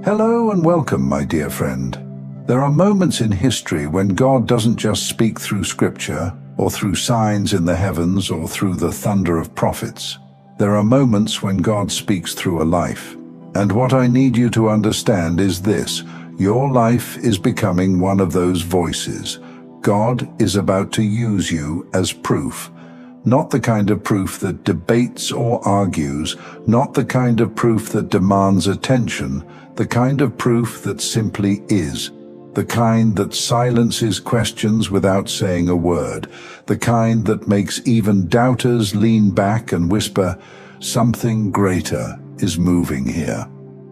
Hello and welcome, my dear friend. There are moments in history when God doesn't just speak through scripture, or through signs in the heavens, or through the thunder of prophets. There are moments when God speaks through a life. And what I need you to understand is this: your life is becoming one of those voices. God is about to use you as proof. Not the kind of proof that debates or argues, not the kind of proof that demands attention, the kind of proof that simply is. The kind that silences questions without saying a word. The kind that makes even doubters lean back and whisper, "Something greater is moving here."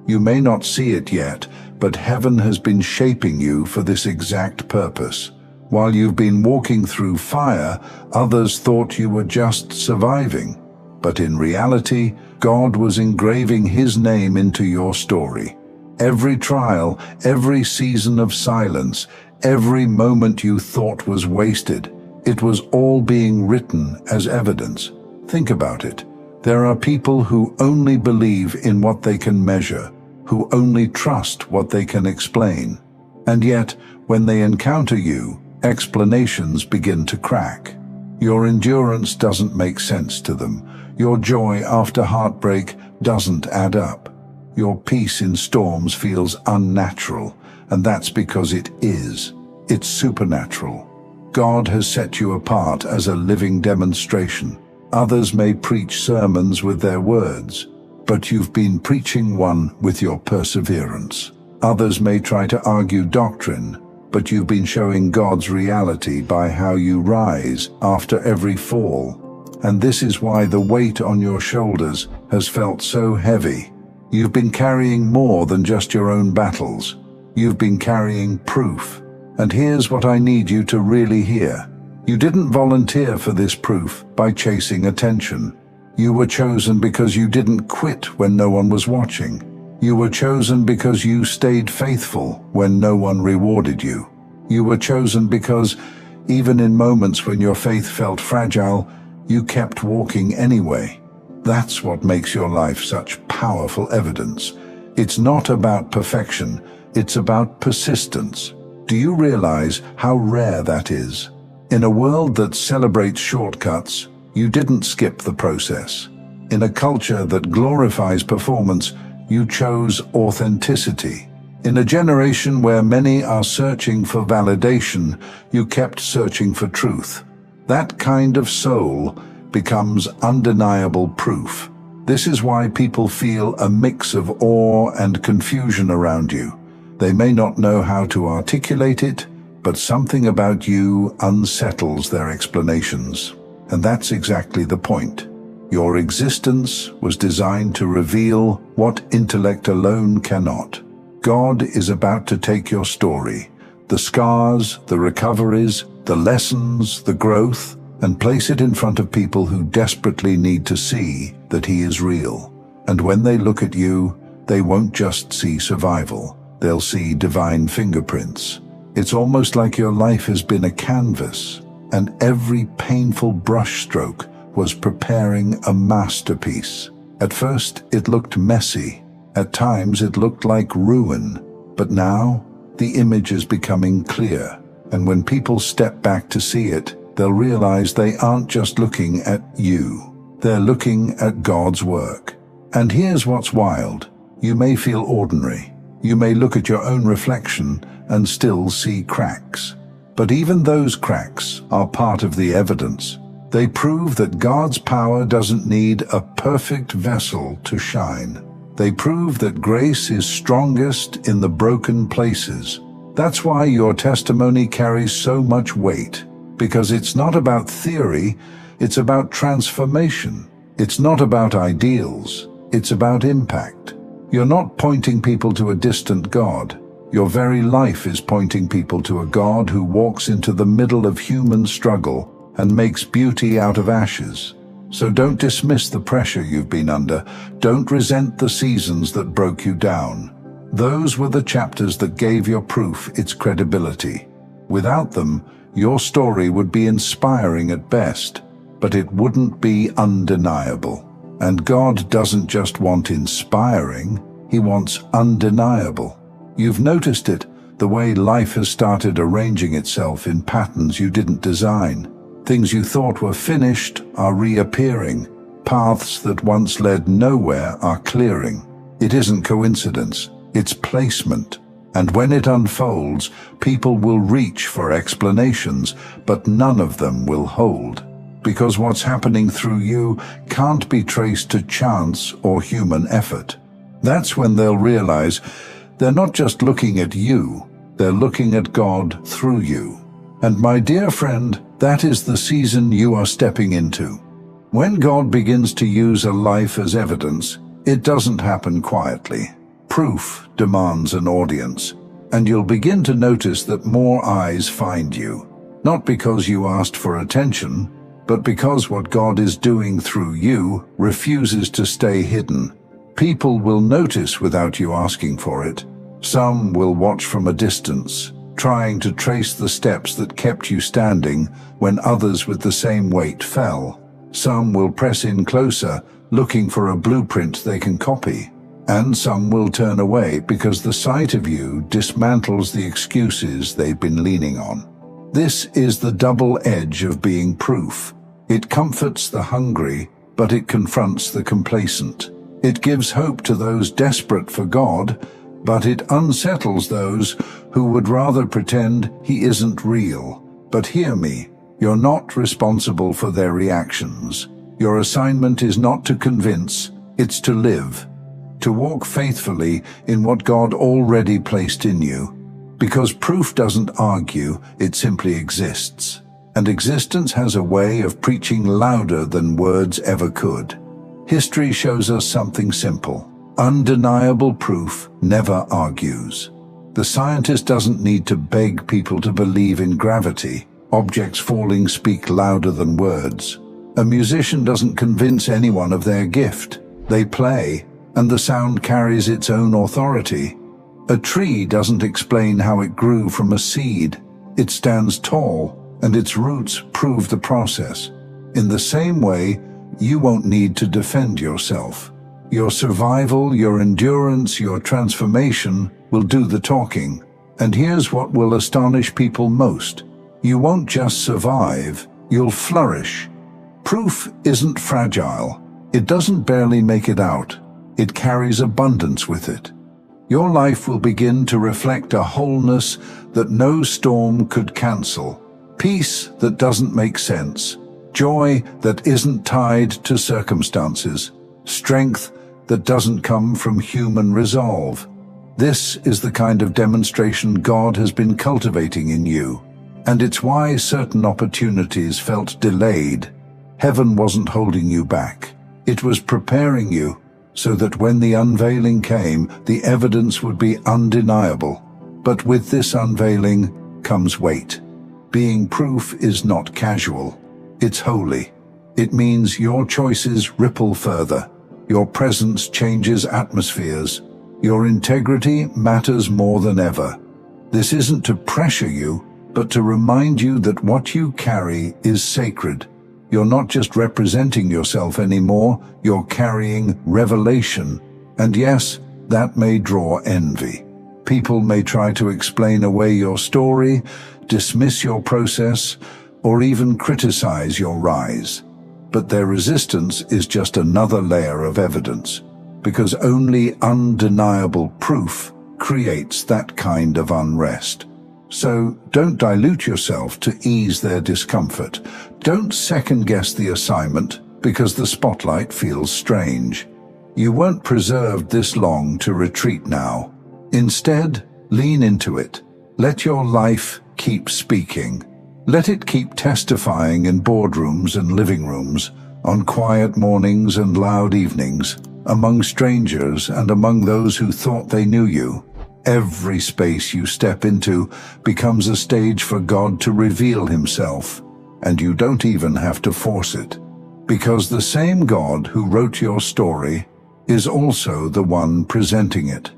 You may not see it yet, but heaven has been shaping you for this exact purpose. While you've been walking through fire, others thought you were just surviving. But in reality, God was engraving His name into your story. Every trial, every season of silence, every moment you thought was wasted, it was all being written as evidence. Think about it. There are people who only believe in what they can measure, who only trust what they can explain. And yet, when they encounter you, explanations begin to crack. Your endurance doesn't make sense to them. Your joy after heartbreak doesn't add up. Your peace in storms feels unnatural, and that's because it is. It's supernatural. God has set you apart as a living demonstration. Others may preach sermons with their words, but you've been preaching one with your perseverance. Others may try to argue doctrine, but you've been showing God's reality by how you rise after every fall. And this is why the weight on your shoulders has felt so heavy. You've been carrying more than just your own battles. You've been carrying proof. And here's what I need you to really hear. You didn't volunteer for this proof by chasing attention. You were chosen because you didn't quit when no one was watching. You were chosen because you stayed faithful when no one rewarded you. You were chosen because, even in moments when your faith felt fragile, you kept walking anyway. That's what makes your life such powerful evidence. It's not about perfection, it's about persistence. Do you realize how rare that is? In a world that celebrates shortcuts, you didn't skip the process. In a culture that glorifies performance, you chose authenticity. In a generation where many are searching for validation, you kept searching for truth. That kind of soul becomes undeniable proof. This is why people feel a mix of awe and confusion around you. They may not know how to articulate it, but something about you unsettles their explanations. And that's exactly the point. Your existence was designed to reveal what intellect alone cannot. God is about to take your story, the scars, the recoveries, the lessons, the growth, and place it in front of people who desperately need to see that He is real. And when they look at you, they won't just see survival, they'll see divine fingerprints. It's almost like your life has been a canvas, and every painful brushstroke was preparing a masterpiece. At first, it looked messy. At times, it looked like ruin. But now, the image is becoming clear. And when people step back to see it, they'll realize they aren't just looking at you. They're looking at God's work. And here's what's wild. You may feel ordinary. You may look at your own reflection and still see cracks. But even those cracks are part of the evidence. They prove that God's power doesn't need a perfect vessel to shine. They prove that grace is strongest in the broken places. That's why your testimony carries so much weight, because it's not about theory, it's about transformation. It's not about ideals, it's about impact. You're not pointing people to a distant God. Your very life is pointing people to a God who walks into the middle of human struggle and makes beauty out of ashes. So don't dismiss the pressure you've been under. Don't resent the seasons that broke you down. Those were the chapters that gave your proof its credibility. Without them, your story would be inspiring at best, but it wouldn't be undeniable. And God doesn't just want inspiring, He wants undeniable. You've noticed it, the way life has started arranging itself in patterns you didn't design. Things you thought were finished are reappearing. Paths that once led nowhere are clearing. It isn't coincidence, it's placement. And when it unfolds, people will reach for explanations, but none of them will hold. Because what's happening through you can't be traced to chance or human effort. That's when they'll realize they're not just looking at you, they're looking at God through you. And my dear friend, that is the season you are stepping into. When God begins to use a life as evidence, it doesn't happen quietly. Proof demands an audience, and you'll begin to notice that more eyes find you. Not because you asked for attention, but because what God is doing through you refuses to stay hidden. People will notice without you asking for it. Some will watch from a distance, trying to trace the steps that kept you standing when others with the same weight fell. Some will press in closer, looking for a blueprint they can copy. And some will turn away because the sight of you dismantles the excuses they've been leaning on. This is the double edge of being proof. It comforts the hungry, but it confronts the complacent. It gives hope to those desperate for God, but it unsettles those who would rather pretend He isn't real. But hear me, you're not responsible for their reactions. Your assignment is not to convince, it's to live. To walk faithfully in what God already placed in you. Because proof doesn't argue, it simply exists. And existence has a way of preaching louder than words ever could. History shows us something simple. Undeniable proof never argues. The scientist doesn't need to beg people to believe in gravity. Objects falling speak louder than words. A musician doesn't convince anyone of their gift. They play, and the sound carries its own authority. A tree doesn't explain how it grew from a seed. It stands tall, and its roots prove the process. In the same way, you won't need to defend yourself. Your survival, your endurance, your transformation will do the talking. And here's what will astonish people most. You won't just survive, you'll flourish. Proof isn't fragile. It doesn't barely make it out. It carries abundance with it. Your life will begin to reflect a wholeness that no storm could cancel. Peace that doesn't make sense. Joy that isn't tied to circumstances. Strength that doesn't come from human resolve. This is the kind of demonstration God has been cultivating in you. And it's why certain opportunities felt delayed. Heaven wasn't holding you back. It was preparing you so that when the unveiling came, the evidence would be undeniable. But with this unveiling comes weight. Being proof is not casual. It's holy. It means your choices ripple further. Your presence changes atmospheres. Your integrity matters more than ever. This isn't to pressure you, but to remind you that what you carry is sacred. You're not just representing yourself anymore, you're carrying revelation. And yes, that may draw envy. People may try to explain away your story, dismiss your process, or even criticize your rise. But their resistance is just another layer of evidence, because only undeniable proof creates that kind of unrest. So don't dilute yourself to ease their discomfort. Don't second-guess the assignment because the spotlight feels strange. You weren't preserved this long to retreat now. Instead, lean into it. Let your life keep speaking. Let it keep testifying in boardrooms and living rooms, on quiet mornings and loud evenings, among strangers and among those who thought they knew you. Every space you step into becomes a stage for God to reveal Himself, and you don't even have to force it, because the same God who wrote your story is also the one presenting it.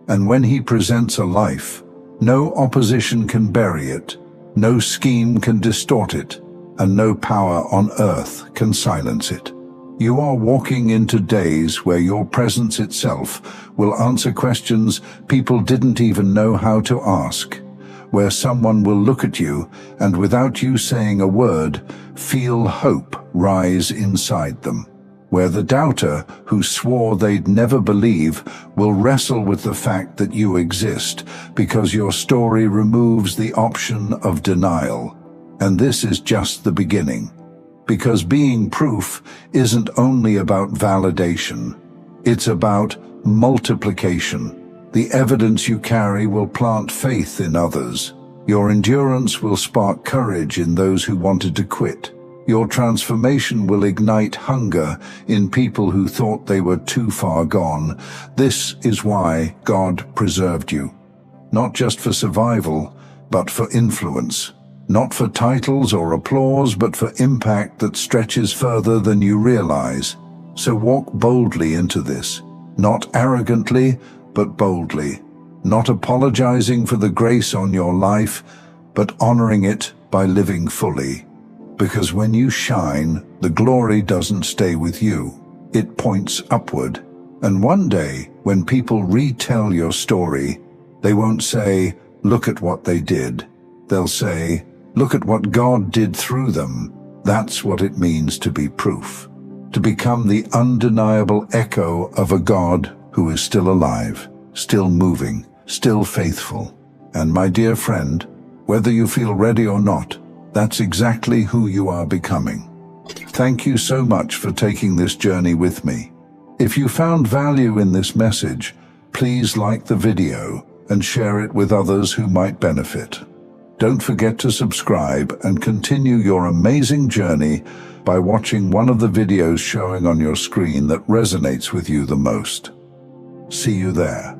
And when He presents a life, no opposition can bury it, no scheme can distort it, and no power on earth can silence it. You are walking into days where your presence itself will answer questions people didn't even know how to ask, where someone will look at you and without you saying a word, feel hope rise inside them, where the doubter who swore they'd never believe will wrestle with the fact that you exist because your story removes the option of denial. And this is just the beginning. Because being proof isn't only about validation, it's about multiplication. The evidence you carry will plant faith in others. Your endurance will spark courage in those who wanted to quit. Your transformation will ignite hunger in people who thought they were too far gone. This is why God preserved you. Not just for survival, but for influence. Not for titles or applause, but for impact that stretches further than you realize. So walk boldly into this. Not arrogantly, but boldly. Not apologizing for the grace on your life, but honoring it by living fully. Because when you shine, the glory doesn't stay with you. It points upward. And one day, when people retell your story, they won't say, "Look at what they did." They'll say, "Look at what God did through them." That's what it means to be proof. To become the undeniable echo of a God who is still alive, still moving, still faithful. And my dear friend, whether you feel ready or not, that's exactly who you are becoming. Thank you so much for taking this journey with me. If you found value in this message, please like the video and share it with others who might benefit. Don't forget to subscribe and continue your amazing journey by watching one of the videos showing on your screen that resonates with you the most. See you there.